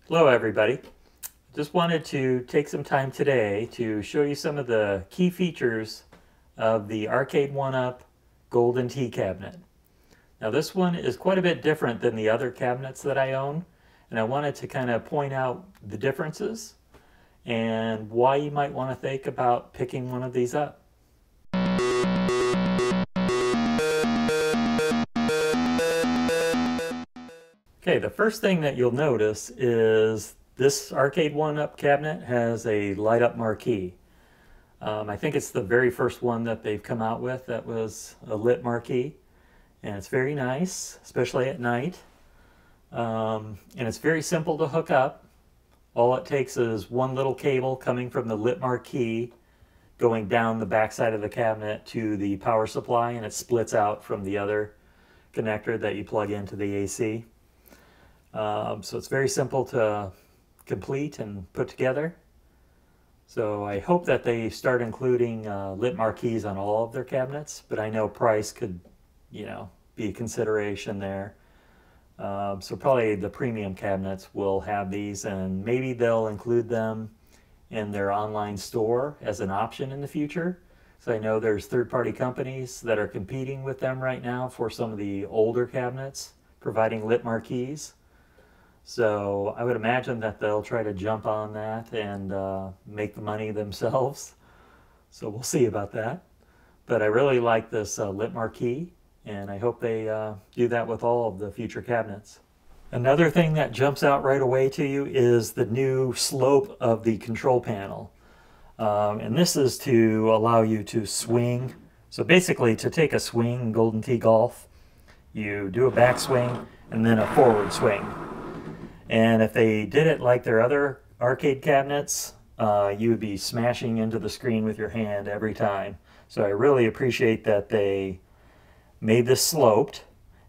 Hello everybody. Just wanted to take some time today to show you some of the key features of the Arcade1up Golden Tee cabinet. Now this one is quite a bit different than the other cabinets that I own, and I wanted to kind of point out the differences and why you might want to think about picking one of these up. Okay, the first thing that you'll notice is this Arcade1up cabinet has a light up marquee. I think it's the very first one that they've come out with that was a lit marquee, and it's very nice, especially at night. And it's very simple to hook up. All it takes is one little cable coming from the lit marquee going down the back side of the cabinet to the power supply, and it splits out from the other connector that you plug into the AC. So it's very simple to complete and put together. So I hope that they start including lit marquees on all of their cabinets, but I know price could, be a consideration there. So probably the premium cabinets will have these, and maybe they'll include them in their online store as an option in the future. So I know there's third-party companies that are competing with them right now for some of the older cabinets, providing lit marquees. So I would imagine that they'll try to jump on that and make the money themselves. So we'll see about that. But I really like this lit marquee, and I hope they do that with all of the future cabinets. Another thing that jumps out right away to you is the new slope of the control panel. And this is to allow you to swing. So basically, to take a swing in Golden Tee golf, you do a backswing and then a forward swing. And if they did it like their other arcade cabinets, you would be smashing into the screen with your hand every time. So I really appreciate that they made this sloped,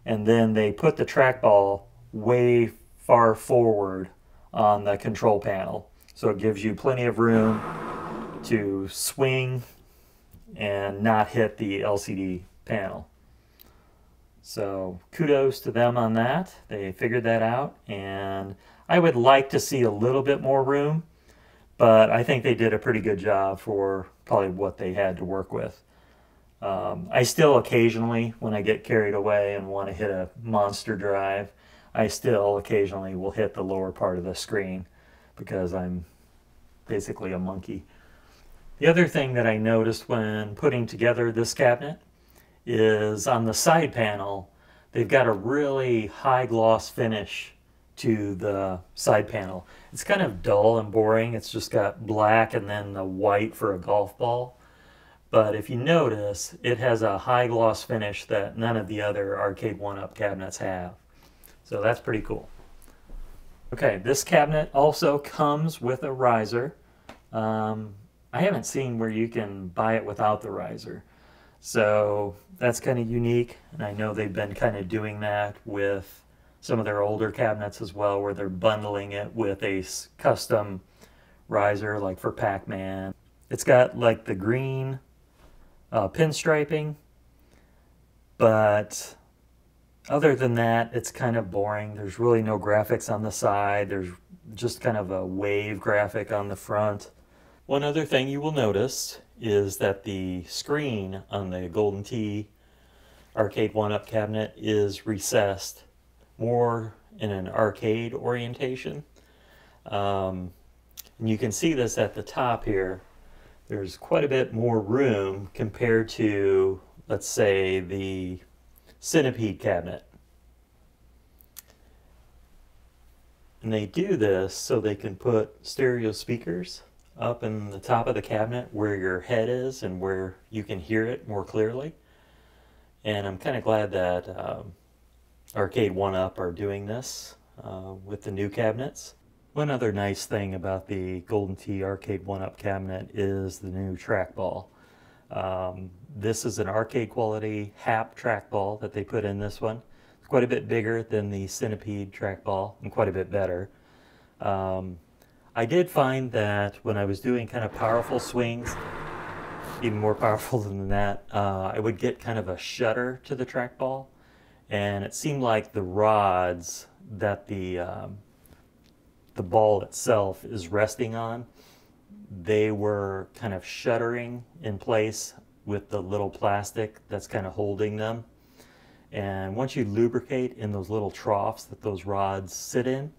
and then they put the trackball way far forward on the control panel. So it gives you plenty of room to swing and not hit the LCD panel. So kudos to them on that. They figured that out, and I would like to see a little bit more room, but I think they did a pretty good job for probably what they had to work with. I still occasionally, when I get carried away and want to hit a monster drive, I still occasionally will hit the lower part of the screen because I'm basically a monkey. The other thing that I noticed when putting together this cabinet is on the side panel, they've got a really high gloss finish to the side panel. It's kind of dull and boring. It's just got black and then the white for a golf ball. But if you notice, it has a high gloss finish that none of the other Arcade1up cabinets have. So that's pretty cool. Okay, this cabinet also comes with a riser. I haven't seen where you can buy it without the riser. So that's kind of unique, and I know they've been kind of doing that with some of their older cabinets as well, where they're bundling it with a custom riser, like for Pac-Man. It's got like the green pinstriping, but other than that, it's kind of boring. There's really no graphics on the side. There's just kind of a wave graphic on the front. One other thing you will notice is that the screen on the Golden Tee Arcade1up cabinet is recessed more in an arcade orientation. And you can see this at the top here. There's quite a bit more room compared to, let's say, the Centipede cabinet. And they do this so they can put stereo speakers up in the top of the cabinet where your head is and where you can hear it more clearly. And I'm kind of glad that Arcade1up are doing this with the new cabinets. One other nice thing about the Golden Tee Arcade1up cabinet is the new trackball. This is an arcade quality HAP trackball that they put in this one. It's quite a bit bigger than the Centipede trackball and quite a bit better. I did find that when I was doing kind of powerful swings, even more powerful than that, I would get kind of a shudder to the trackball, and it seemed like the rods that the the ball itself is resting on, they were kind of shuttering in place with the little plastic that's kind of holding them. And once you lubricate in those little troughs that those rods sit in,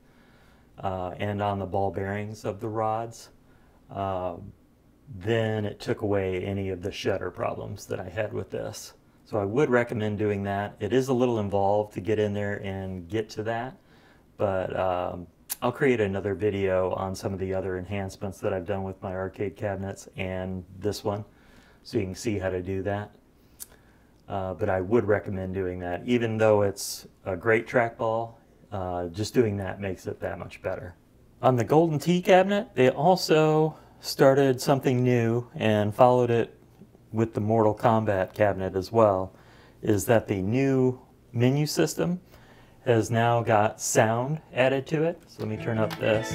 and on the ball bearings of the rods, then it took away any of the shutter problems that I had with this. So I would recommend doing that. It is a little involved to get in there and get to that, but I'll create another video on some of the other enhancements that I've done with my arcade cabinets and this one, so you can see how to do that. But I would recommend doing that. Even though it's a great trackball, just doing that makes it that much better. On the Golden Tee cabinet, they also started something new and followed it with the Mortal Kombat cabinet as well, is that the new menu system has now got sound added to it. So let me turn up this.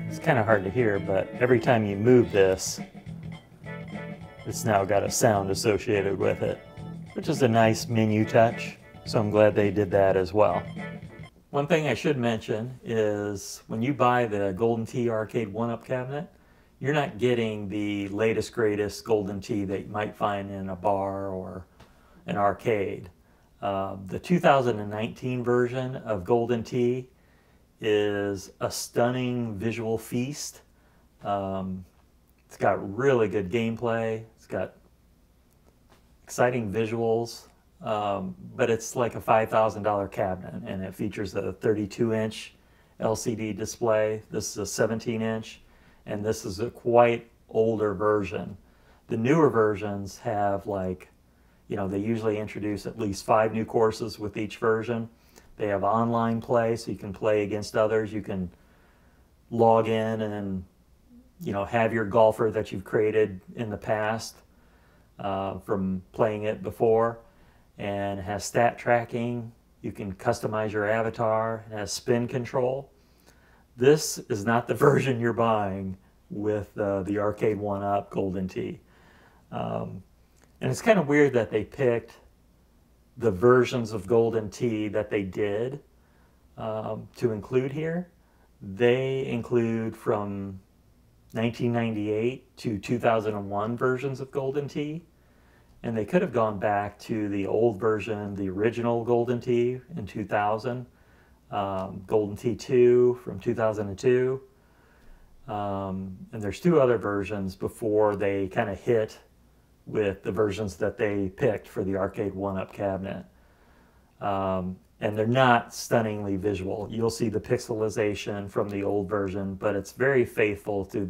It's kind of hard to hear, but every time you move this, it's now got a sound associated with it, which is a nice menu touch. So I'm glad they did that as well. One thing I should mention is when you buy the Golden Tee Arcade1up cabinet, you're not getting the latest greatest Golden Tee that you might find in a bar or an arcade. The 2019 version of Golden Tee is a stunning visual feast. It's got really good gameplay. It's got exciting visuals. But it's like a $5,000 cabinet, and it features a 32-inch LCD display. This is a 17-inch, and this is a quite older version. The newer versions have, like, you know, they usually introduce at least 5 new courses with each version. They have online play, so you can play against others. You can log in and, you know, have your golfer that you've created in the past from playing it before. And it has stat tracking. You can customize your avatar. It has spin control. This is not the version you're buying with the Arcade1up Golden Tee. And it's kind of weird that they picked the versions of Golden Tee that they did to include here. They include from 1998 to 2001 versions of Golden Tee. And they could have gone back to the old version, the original Golden Tee in 2000, Golden Tee 2 from 2002. And there's 2 other versions before they kind of hit with the versions that they picked for the Arcade1up cabinet. And they're not stunningly visual. You'll see the pixelization from the old version, but it's very faithful to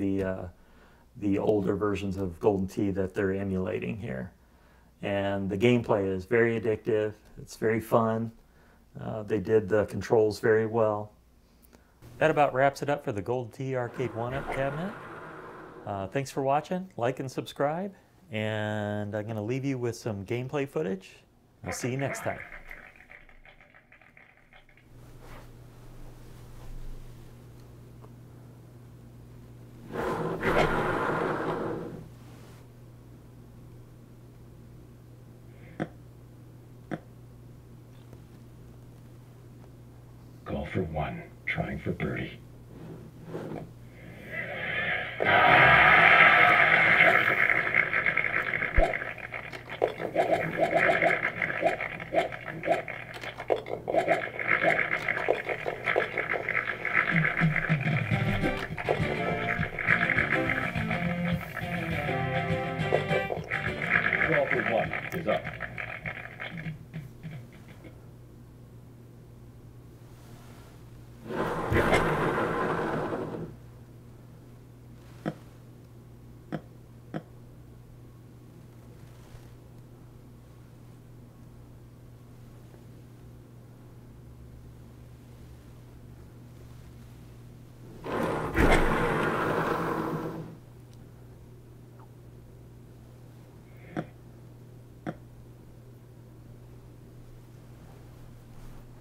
the older versions of Golden Tee that they're emulating here. And the gameplay is very addictive. It's very fun. They did the controls very well. That about wraps it up for the Golden Tee Arcade1up cabinet. Thanks for watching. Like and subscribe. And I'm going to leave you with some gameplay footage. I'll see you next time. Call for 1, trying for birdie. Call for 1 is up.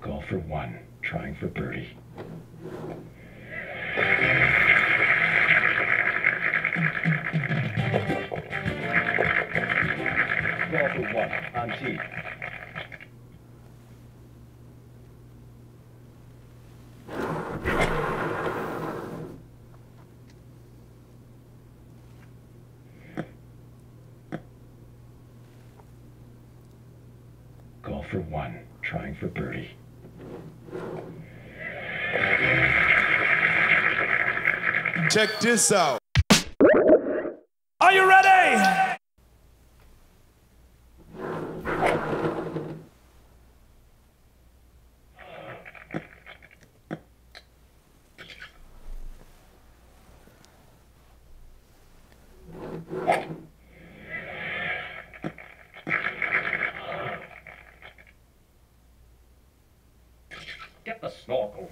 Call for 1, trying for birdie. Call for 1. On tee. Call for one, trying for birdie. Check this out. Are you ready? Get the snorkel.